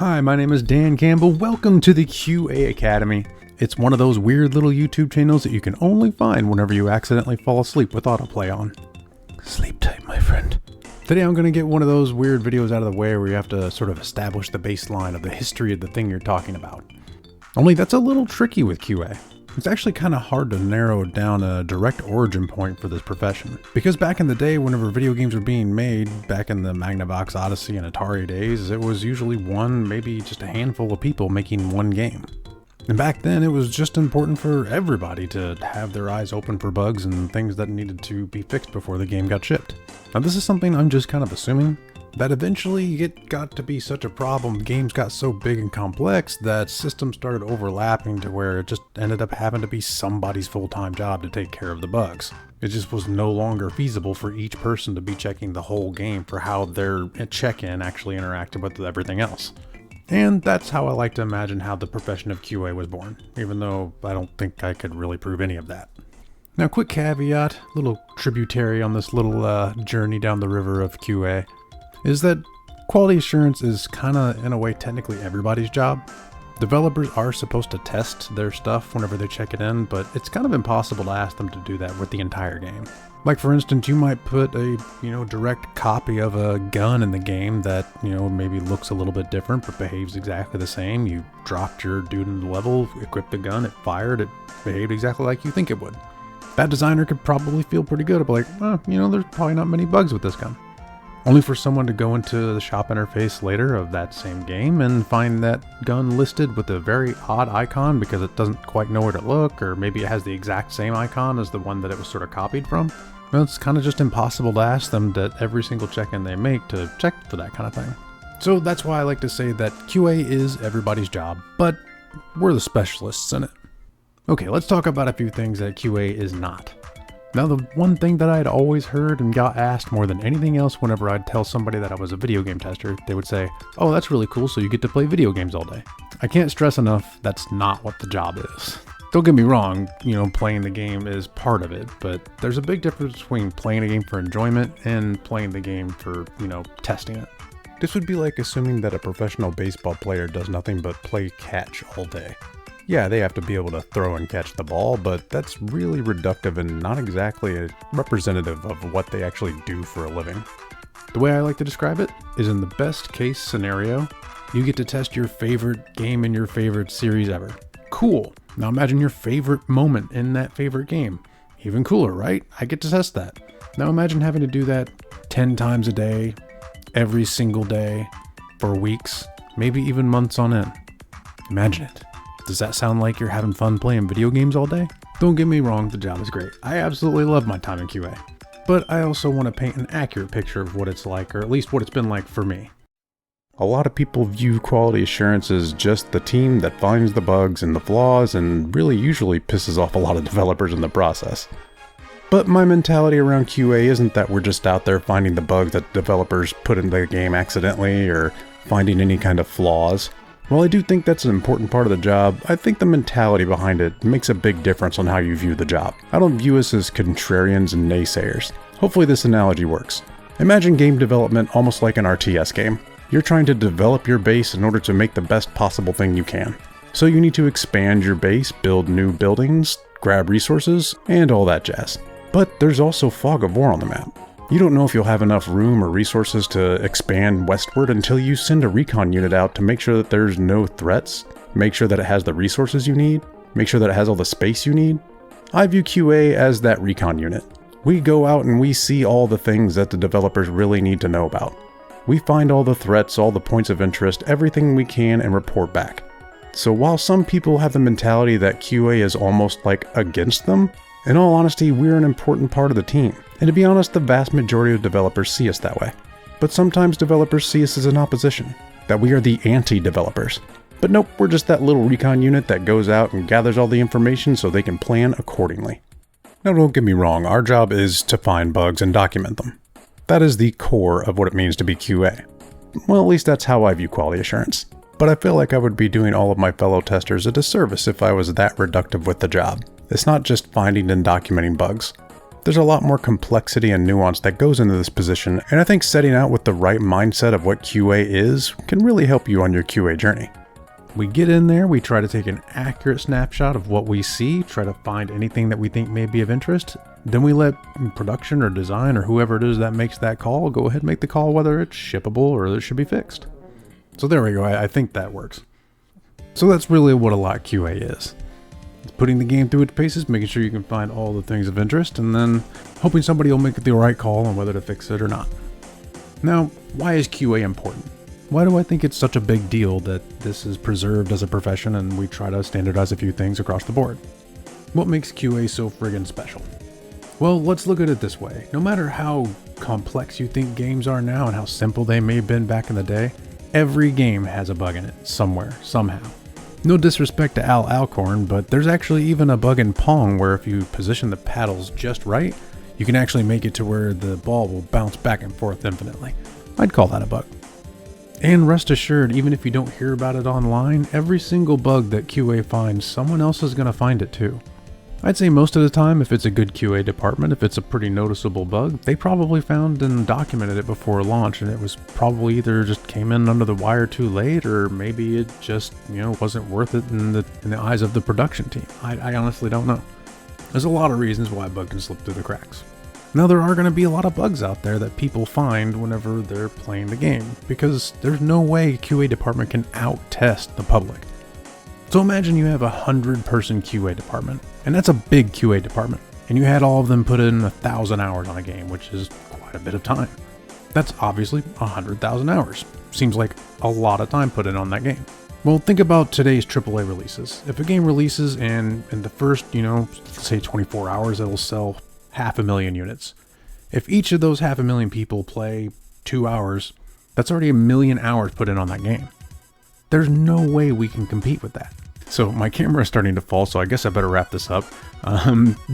Hi, my name is Dan Campbell. Welcome to the QA Academy. It's one of those weird little YouTube channels that you can only find whenever you accidentally fall asleep with autoplay on. Sleep tight, my friend. Today I'm going to get one of those weird videos out of the way where you have to sort of establish the baseline of the history of the thing you're talking about. Only that's a little tricky with QA. It's actually kind of hard to narrow down a direct origin point for this profession. Because back in the day, whenever video games were being made, back in the Magnavox Odyssey and Atari days, it was usually one, maybe just a handful of people making one game. And back then, it was just important for everybody to have their eyes open for bugs and things that needed to be fixed before the game got shipped. Now this is something I'm just kind of assuming, that eventually it got to be such a problem, games got so big and complex that systems started overlapping to where it just ended up having to be somebody's full-time job to take care of the bugs. It just was no longer feasible for each person to be checking the whole game for how their check-in actually interacted with everything else. And that's how I like to imagine how the profession of QA was born, even though I don't think I could really prove any of that. Now, quick caveat, little tributary on this little journey down the river of QA, is that quality assurance is kind of, in a way, technically everybody's job. Developers are supposed to test their stuff whenever they check it in, but it's kind of impossible to ask them to do that with the entire game. Like, for instance, you might put a, direct copy of a gun in the game that, maybe looks a little bit different but behaves exactly the same. You dropped your dude in the level, equipped the gun, it fired, it behaved exactly like you think it would. That designer could probably feel pretty good about like, there's probably not many bugs with this gun. Only for someone to go into the shop interface later of that same game and find that gun listed with a very odd icon because it doesn't quite know where to look, or maybe it has the exact same icon as the one that it was sort of copied from. Well, it's kind of just impossible to ask them that every single check-in they make to check for that kind of thing. So that's why I like to say that QA is everybody's job, but we're the specialists in it. Okay, let's talk about a few things that QA is not. Now, the one thing that I'd always heard and got asked more than anything else whenever I'd tell somebody that I was a video game tester, they would say, "Oh, that's really cool, so you get to play video games all day." I can't stress enough, that's not what the job is. Don't get me wrong, playing the game is part of it, but there's a big difference between playing a game for enjoyment and playing the game for, testing it. This would be like assuming that a professional baseball player does nothing but play catch all day. Yeah, they have to be able to throw and catch the ball, but that's really reductive and not exactly a representative of what they actually do for a living. The way I like to describe it is, in the best case scenario, you get to test your favorite game in your favorite series ever. Cool. Now imagine your favorite moment in that favorite game. Even cooler, right? I get to test that. Now imagine having to do that 10 times a day, every single day, for weeks, maybe even months on end. Imagine it. Does that sound like you're having fun playing video games all day? Don't get me wrong, the job is great. I absolutely love my time in QA. But I also want to paint an accurate picture of what it's like, or at least what it's been like for me. A lot of people view quality assurance as just the team that finds the bugs and the flaws and really usually pisses off a lot of developers in the process. But my mentality around QA isn't that we're just out there finding the bugs that developers put in the game accidentally or finding any kind of flaws. While I do think that's an important part of the job, I think the mentality behind it makes a big difference on how you view the job. I don't view us as contrarians and naysayers. Hopefully this analogy works. Imagine game development almost like an RTS game. You're trying to develop your base in order to make the best possible thing you can. So you need to expand your base, build new buildings, grab resources, and all that jazz. But there's also fog of war on the map. You don't know if you'll have enough room or resources to expand westward until you send a recon unit out to make sure that there's no threats, make sure that it has the resources you need, make sure that it has all the space you need. I view QA as that recon unit. We go out and we see all the things that the developers really need to know about. We find all the threats, all the points of interest, everything we can, and report back. So while some people have the mentality that QA is almost like against them, in all honesty, we're an important part of the team. And to be honest, the vast majority of developers see us that way. But sometimes developers see us as an opposition, that we are the anti-developers. But nope, we're just that little recon unit that goes out and gathers all the information so they can plan accordingly. Now don't get me wrong, our job is to find bugs and document them. That is the core of what it means to be QA. Well, at least that's how I view quality assurance. But I feel like I would be doing all of my fellow testers a disservice if I was that reductive with the job. It's not just finding and documenting bugs. There's a lot more complexity and nuance that goes into this position, and I think setting out with the right mindset of what QA is can really help you on your QA journey. We get in there, we try to take an accurate snapshot of what we see, try to find anything that we think may be of interest, then we let production or design or whoever it is that makes that call go ahead and make the call whether it's shippable or it should be fixed. So there we go, I think that works. So that's really what a lot QA is. It's putting the game through its paces, making sure you can find all the things of interest, and then hoping somebody will make the right call on whether to fix it or not. Now, why is QA important? Why do I think it's such a big deal that this is preserved as a profession and we try to standardize a few things across the board? What makes QA so friggin' special? Well, let's look at it this way. No matter how complex you think games are now and how simple they may have been back in the day, every game has a bug in it somewhere, somehow. No disrespect to Al Alcorn, but there's actually even a bug in Pong where if you position the paddles just right, you can actually make it to where the ball will bounce back and forth infinitely. I'd call that a bug. And rest assured, even if you don't hear about it online, every single bug that QA finds, someone else is going to find it too. I'd say most of the time, if it's a good QA department, if it's a pretty noticeable bug, they probably found and documented it before launch, and it was probably either just came in under the wire too late, or maybe it just, wasn't worth it in the eyes of the production team. I honestly don't know. There's a lot of reasons why a bug can slip through the cracks. Now, there are going to be a lot of bugs out there that people find whenever they're playing the game, because there's no way a QA department can out-test the public. So imagine you have a 100-person QA department, and that's a big QA department, and you had all of them put in 1,000 hours on a game, which is quite a bit of time. That's obviously 100,000 hours. Seems like a lot of time put in on that game. Well, think about today's AAA releases. If a game releases and in the first, say 24 hours, it'll sell 500,000 units. If each of those 500,000 people play 2 hours, that's already 1,000,000 hours put in on that game. There's no way we can compete with that. So my camera is starting to fall, so I guess I better wrap this up.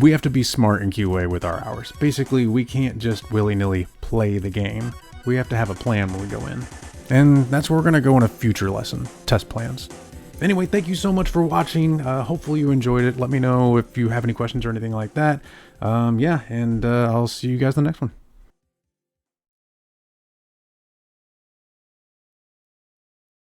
We have to be smart in QA with our hours. Basically, we can't just willy-nilly play the game. We have to have a plan when we go in. And that's where we're going to go in a future lesson, test plans. Anyway, thank you so much for watching. Hopefully you enjoyed it. Let me know if you have any questions or anything like that. And I'll see you guys in the next one.